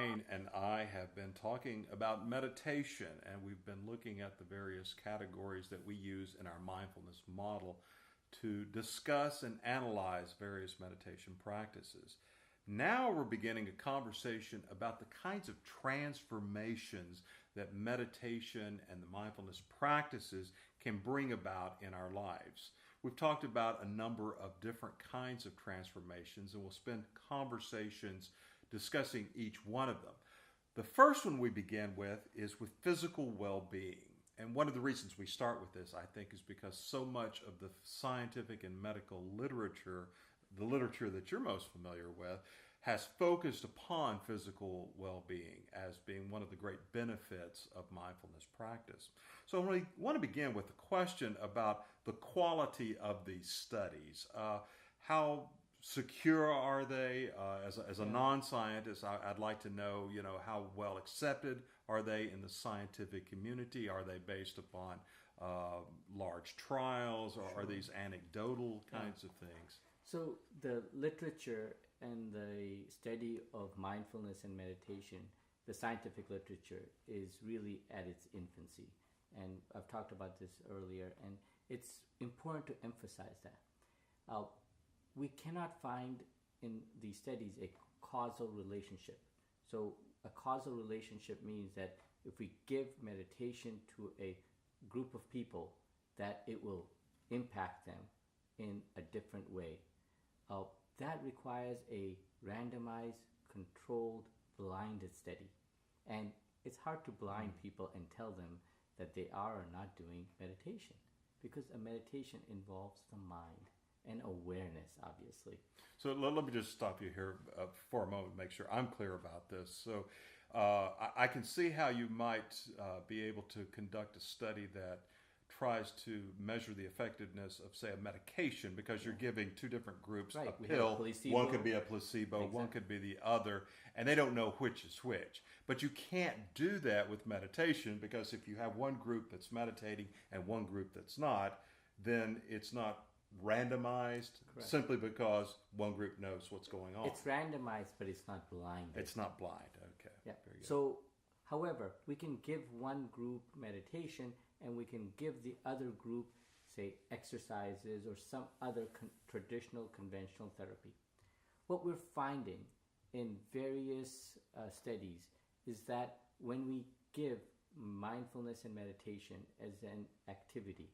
Rene and I have been talking about meditation, and we've been looking at the various categories that we use in our mindfulness model to discuss and analyze various meditation practices. Now we're beginning a conversation about the kinds of transformations that meditation and the mindfulness practices can bring about in our lives. We've talked about a number of different kinds of transformations, and we'll spend conversations discussing each one of them. The first one we begin with is with physical well-being. And one of the reasons we start with this, I think, is because so much of the scientific and medical literature, the literature that you're most familiar with, has focused upon physical well-being as being one of the great benefits of mindfulness practice. So I want to begin with the question about the quality of these studies. How secure are they? As a non-scientist, I'd like to know, how well accepted are they in the scientific community? Are they based upon large trials, or are these anecdotal kinds of things? So the literature and the study of mindfulness and meditation, the scientific literature, is really at its infancy. And I've talked about this earlier, and it's important to emphasize that. We cannot find in these studies a causal relationship. So a causal relationship means that if we give meditation to a group of people, that it will impact them in a different way. That requires a randomized, controlled, blinded study. And it's hard to blind people and tell them that they are or not doing meditation, because a meditation involves the mind and awareness, obviously. So let me just stop you here for a moment, make sure I'm clear about this. So I can see how you might be able to conduct a study that tries to measure the effectiveness of, say, a medication, because you're giving two different groups a pill. One could be a placebo, exactly. One could be the other, and they don't know which is which. But you can't do that with meditation, because if you have one group that's meditating and one group that's not, then it's not randomized. Correct. Simply because one group knows what's going on. It's randomized, but it's not blind. It's not blind. Okay. Yeah. Very good. So, however, we can give one group meditation, and we can give the other group, say, exercises or some other traditional conventional therapy. What we're finding in various studies is that when we give mindfulness and meditation as an activity,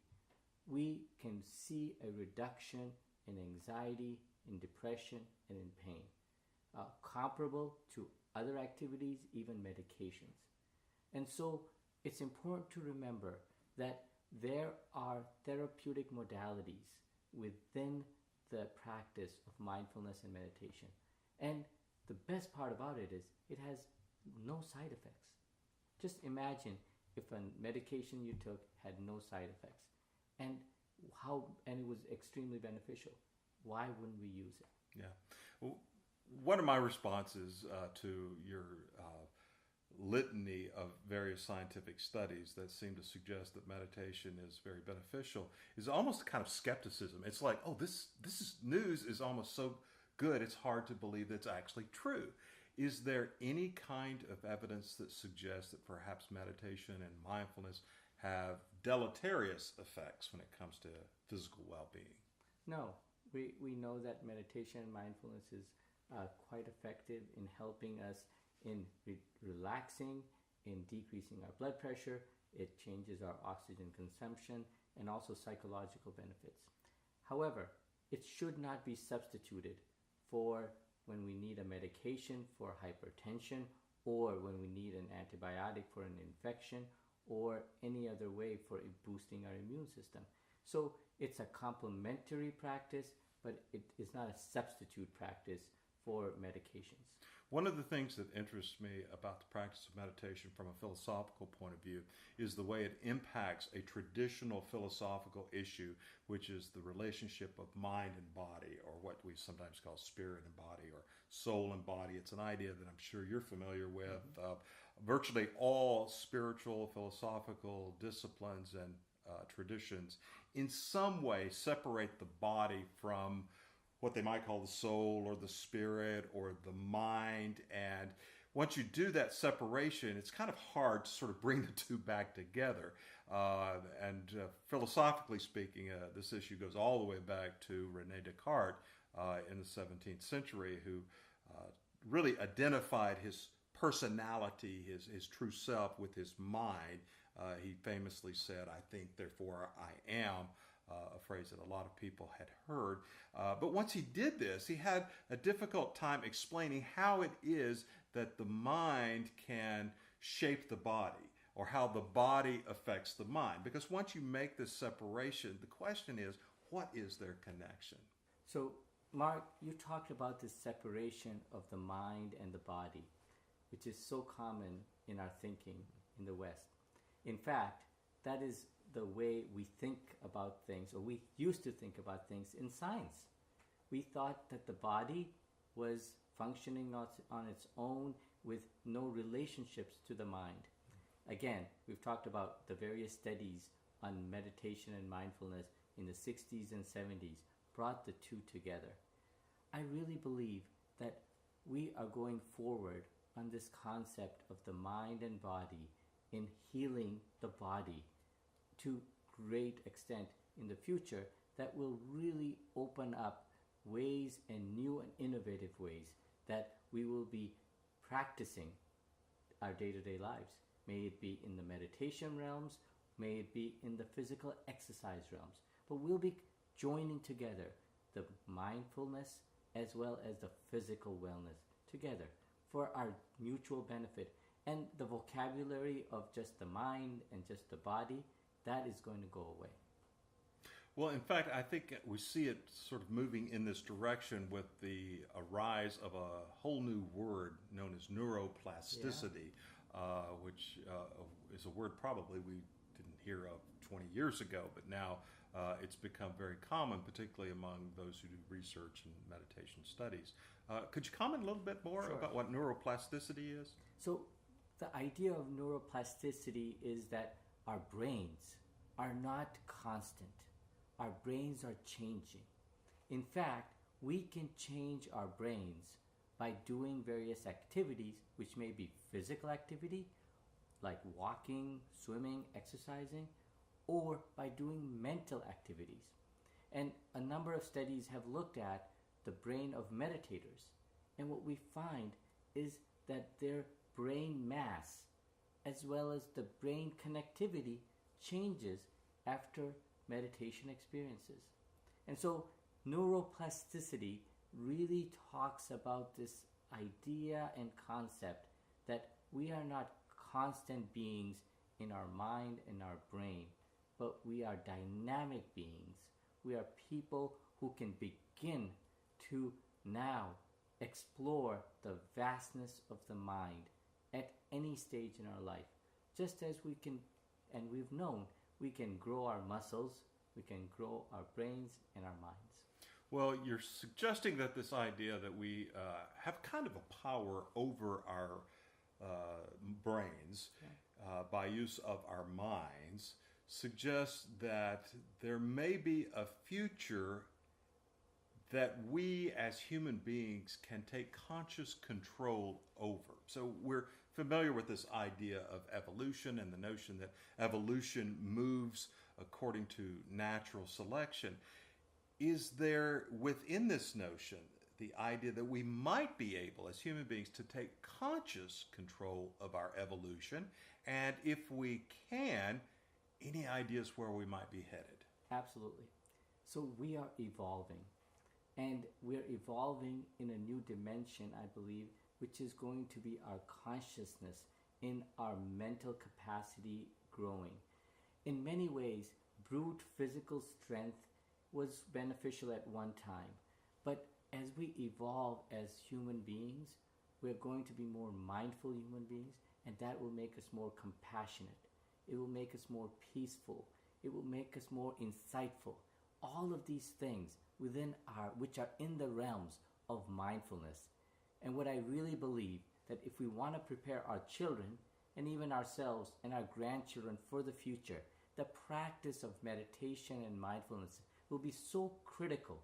we can see a reduction in anxiety, in depression, and in pain, comparable to other activities, even medications. And so it's important to remember that there are therapeutic modalities within the practice of mindfulness and meditation. And the best part about it is it has no side effects. Just imagine if a medication you took had no side effects, and it was extremely beneficial. Why wouldn't we use it? Yeah. Well, one of my responses to your litany of various scientific studies that seem to suggest that meditation is very beneficial is almost kind of skepticism. It's like, oh, this news is almost so good, it's hard to believe that's actually true. Is there any kind of evidence that suggests that perhaps meditation and mindfulness have deleterious effects when it comes to physical well-being? No. We know that meditation and mindfulness is quite effective in helping us in relaxing, in decreasing our blood pressure. It changes our oxygen consumption, and also psychological benefits. However, it should not be substituted for when we need a medication for hypertension, or when we need an antibiotic for an infection, or any other way for boosting our immune system. So it's a complementary practice, but it is not a substitute practice for medications. One of the things that interests me about the practice of meditation from a philosophical point of view is the way it impacts a traditional philosophical issue, which is the relationship of mind and body, or what we sometimes call spirit and body, or soul and body. It's an idea that I'm sure you're familiar with. Virtually all spiritual, philosophical disciplines and traditions in some way separate the body from what they might call the soul or the spirit or the mind. And once you do that separation, it's kind of hard to sort of bring the two back together. Philosophically speaking, this issue goes all the way back to Rene Descartes in the 17th century, who really identified his personality, his true self, with his mind. He famously said, "I think, therefore I am," a phrase that a lot of people had heard. But once he did this, he had a difficult time explaining how it is that the mind can shape the body, or how the body affects the mind. Because once you make this separation, the question is, what is their connection? So, Mark, you talked about this separation of the mind and the body, which is so common in our thinking in the West. In fact, that is the way we think about things, or we used to think about things in science. We thought that the body was functioning on its own with no relationships to the mind. Again, we've talked about the various studies on meditation and mindfulness in the 60s and 70s brought the two together. I really believe that we are going forward on this concept of the mind and body in healing the body to great extent in the future that will really open up ways and new and innovative ways that we will be practicing our day-to-day lives. May it be in the meditation realms, may it be in the physical exercise realms. But we'll be joining together the mindfulness as well as the physical wellness together for our mutual benefit. And the vocabulary of just the mind and just the body, that is going to go away. Well, in fact, I think we see it sort of moving in this direction with the rise of a whole new word known as neuroplasticity, which is a word probably we didn't hear of 20 years ago, but now it's become very common, particularly among those who do research and meditation studies. Could you comment a little bit more about what neuroplasticity is? So the idea of neuroplasticity is that our brains are not constant. Our brains are changing. In fact, we can change our brains by doing various activities, which may be physical activity, like walking, swimming, exercising, or by doing mental activities. And a number of studies have looked at the brain of meditators. And what we find is that their brain mass, as well as the brain connectivity, changes after meditation experiences. And so neuroplasticity really talks about this idea and concept that we are not constant beings in our mind and our brain, but we are dynamic beings. We are people who can begin to now explore the vastness of the mind at any stage in our life. Just as we can, and we've known, we can grow our muscles, we can grow our brains and our minds. Well, you're suggesting that this idea that we have kind of a power over our brains by use of our minds suggests that there may be a future that we as human beings can take conscious control over. So we're familiar with this idea of evolution and the notion that evolution moves according to natural selection. Is there within this notion the idea that we might be able as human beings to take conscious control of our evolution? And if we can, any ideas where we might be headed? Absolutely. So we are evolving. And we're evolving in a new dimension, I believe, which is going to be our consciousness in our mental capacity growing. In many ways, brute physical strength was beneficial at one time. But as we evolve as human beings, we're going to be more mindful human beings, and that will make us more compassionate. It will make us more peaceful. It will make us more insightful. All of these things which are in the realms of mindfulness. And what I really believe, that if we want to prepare our children and even ourselves and our grandchildren for the future, the practice of meditation and mindfulness will be so critical.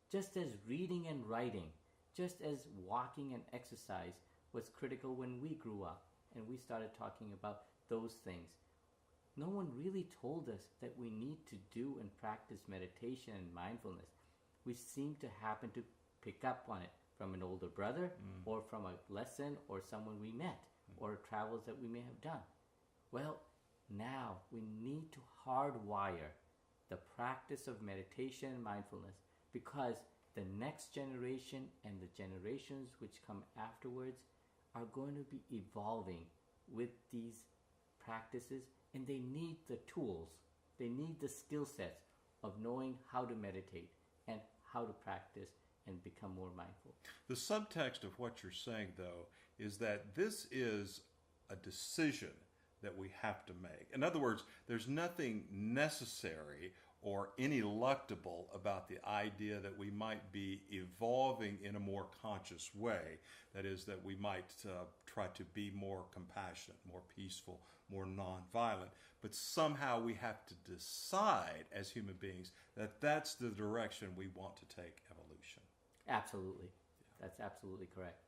Just as reading and writing, just as walking and exercise was critical when we grew up and we started talking about those things. No one really told us that we need to do and practice meditation and mindfulness. We seem to happen to pick up on it from an older brother or from a lesson or someone we met or travels that we may have done. Well, now we need to hardwire the practice of meditation and mindfulness, because the next generation and the generations which come afterwards are going to be evolving with these practices, and they need the tools, they need the skill sets of knowing how to meditate and how to practice and become more mindful. The subtext of what you're saying, though, is that this is a decision that we have to make. In other words, there's nothing necessary or ineluctable about the idea that we might be evolving in a more conscious way. That is, that we might try to be more compassionate, more peaceful, more nonviolent. But somehow we have to decide as human beings that that's the direction we want to take evolution. Absolutely. That's absolutely correct.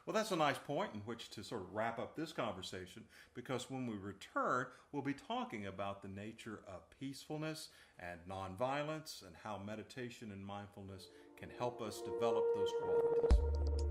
Well, that's a nice point in which to sort of wrap up this conversation, because when we return, we'll be talking about the nature of peacefulness and nonviolence and how meditation and mindfulness can help us develop those qualities.